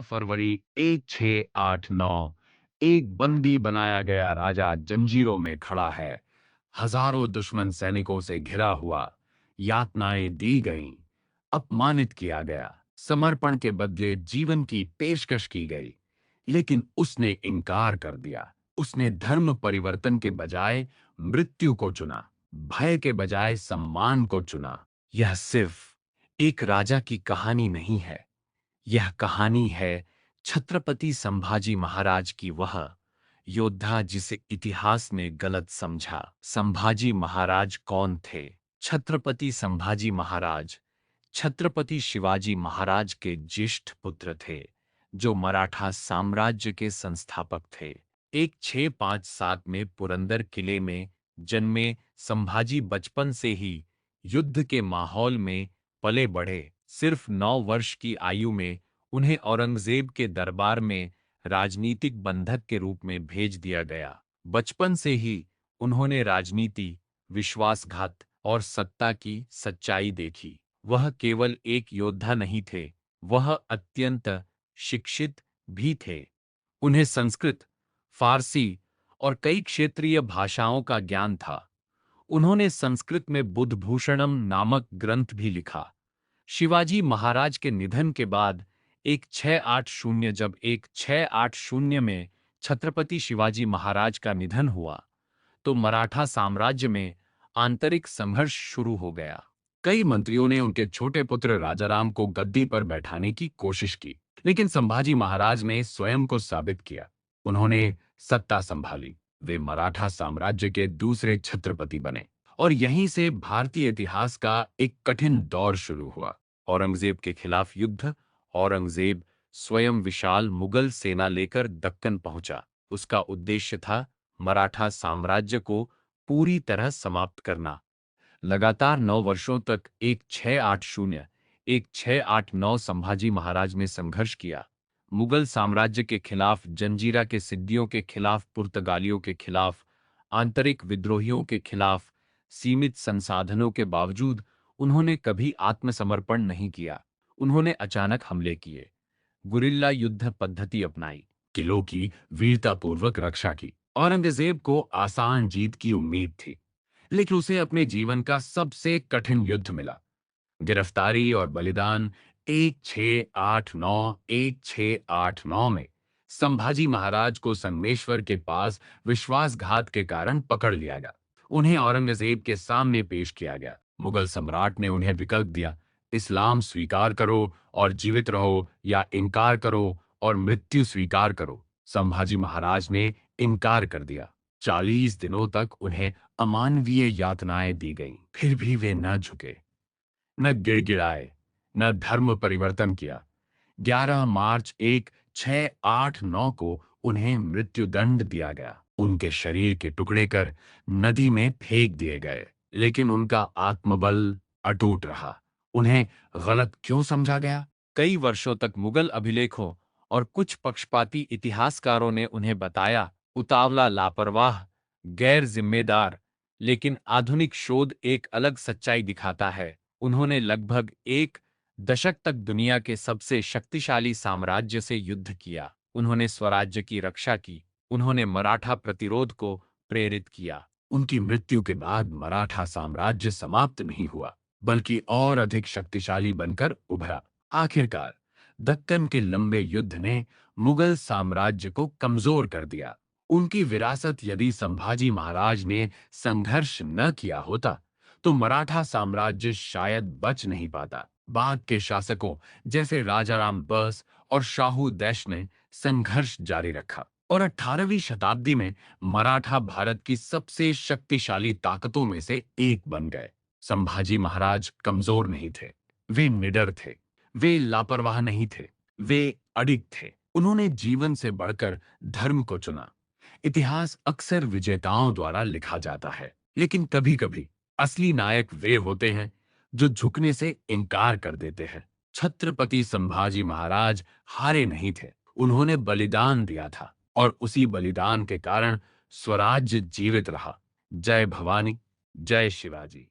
फरवरी 1689 एक बंदी बनाया गया राजा जंजीरों में खड़ा है। हजारों दुश्मन सैनिकों से घिरा हुआ, यातनाएं दी गईं, अपमानित किया गया, समर्पण के बदले जीवन की पेशकश की गई, लेकिन उसने इनकार कर दिया। उसने धर्म परिवर्तन के बजाय मृत्यु को चुना, भय के बजाय सम्मान को चुना। यह सिर्फ एक राजा की कहानी नहीं है, यह कहानी है छत्रपति संभाजी महाराज की, वह योद्धा जिसे इतिहास ने गलत समझा। संभाजी महाराज कौन थे? छत्रपति संभाजी महाराज छत्रपति शिवाजी महाराज के ज्येष्ठ पुत्र थे, जो मराठा साम्राज्य के संस्थापक थे। 1657 में पुरंदर किले में जन्मे संभाजी बचपन से ही युद्ध के माहौल में पले बढ़े। सिर्फ 9 वर्ष की आयु में उन्हें औरंगजेब के दरबार में राजनीतिक बंधक के रूप में भेज दिया गया। बचपन से ही उन्होंने राजनीति, विश्वासघात और सत्ता की सच्चाई देखी। वह केवल एक योद्धा नहीं थे, वह अत्यंत शिक्षित भी थे। उन्हें संस्कृत, फारसी और कई क्षेत्रीय भाषाओं का ज्ञान था। उन्होंने संस्कृत में बुद्धभूषणम नामक ग्रंथ भी लिखा। शिवाजी महाराज के निधन के बाद 1680 में छत्रपति शिवाजी महाराज का निधन हुआ, तो मराठा साम्राज्य में आंतरिक संघर्ष शुरू हो गया। कई मंत्रियों ने उनके छोटे पुत्र राजाराम को गद्दी पर बैठाने की कोशिश की, लेकिन संभाजी महाराज ने स्वयं को साबित किया। उन्होंने सत्ता संभाली, वे मराठा साम्राज्य के दूसरे छत्रपति बने और यहीं से भारतीय इतिहास का एक कठिन दौर शुरू हुआ। औरंगजेब के खिलाफ युद्ध। औरंगजेब स्वयं विशाल मुगल सेना लेकर दक्कन पहुंचा। उसका उद्देश्य था मराठा साम्राज्य को पूरी तरह समाप्त करना। लगातार 9 वर्षों तक 1680-1689 संभाजी महाराज ने संघर्ष किया। मुगल साम्राज्य के खिलाफ, जंजीरा के सिद्दियों के खिलाफ, पुर्तगालियों के खिलाफ, आंतरिक विद्रोहियों के खिलाफ। सीमित संसाधनों के बावजूद उन्होंने कभी आत्मसमर्पण नहीं किया। उन्होंने अचानक हमले किए, गुरिल्ला युद्ध पद्धति अपनाई, किलों की वीरतापूर्वक रक्षा की। औरंगजेब को आसान जीत की उम्मीद थी, लेकिन उसे अपने जीवन का सबसे कठिन युद्ध मिला। गिरफ्तारी और बलिदान। 1689 में संभाजी महाराज को संगमेश्वर के पास विश्वासघात के कारण पकड़ लिया गया। उन्हें औरंगजेब के सामने पेश किया गया। मुगल सम्राट ने उन्हें विकल्प दिया, इस्लाम स्वीकार करो और जीवित रहो, या इनकार करो और मृत्यु स्वीकार करो। संभाजी महाराज ने इनकार कर दिया। 40 दिनों तक उन्हें अमानवीय यातनाएं दी गईं, फिर भी वे न झुके, न गिड़गिड़ाए, न धर्म परिवर्तन किया। 11 मार्च 1689 को उन्हें मृत्युदंड दिया गया। उनके शरीर के टुकड़े कर नदी में फेंक दिए गए, लेकिन उनका आत्मबल अटूट रहा। उन्हें गलत क्यों समझा गया? कई वर्षों तक मुगल अभिलेखों और कुछ पक्षपाती इतिहासकारों ने उन्हें बताया उतावला, लापरवाह, गैर जिम्मेदार। लेकिन आधुनिक शोध एक अलग सच्चाई दिखाता है। उन्होंने लगभग एक दशक तक दुनिया के सबसे शक्तिशाली साम्राज्य से युद्ध किया। उन्होंने स्वराज्य की रक्षा की। उन्होंने मराठा प्रतिरोध को प्रेरित किया। उनकी मृत्यु के बाद मराठा साम्राज्य समाप्त नहीं हुआ, बल्कि और अधिक शक्तिशाली बनकर उभरा। आखिरकार दक्कन के लंबे युद्ध ने मुगल साम्राज्य को कमजोर कर दिया। उनकी विरासत, यदि संभाजी महाराज ने संघर्ष न किया होता तो मराठा साम्राज्य शायद बच नहीं पाता। बाद के शासकों जैसे राजाराम बस और शाहू दैश ने संघर्ष जारी रखा और 18वीं शताब्दी में मराठा भारत की सबसे शक्तिशाली ताकतों में से एक बन गए। संभाजी महाराज कमजोर नहीं थे, वे निडर थे। वे लापरवाह नहीं थे, वे अडिग थे। उन्होंने जीवन से बढ़कर धर्म को चुना। इतिहास अक्सर विजेताओं द्वारा लिखा जाता है, लेकिन कभी-कभी असली नायक वे होते हैं जो झुकने से इनकार कर देते हैं। छत्रपति संभाजी महाराज हारे नहीं थे, उन्होंने बलिदान दिया था और उसी बलिदान के कारण स्वराज्य जीवित रहा। जय भवानी, जय शिवाजी।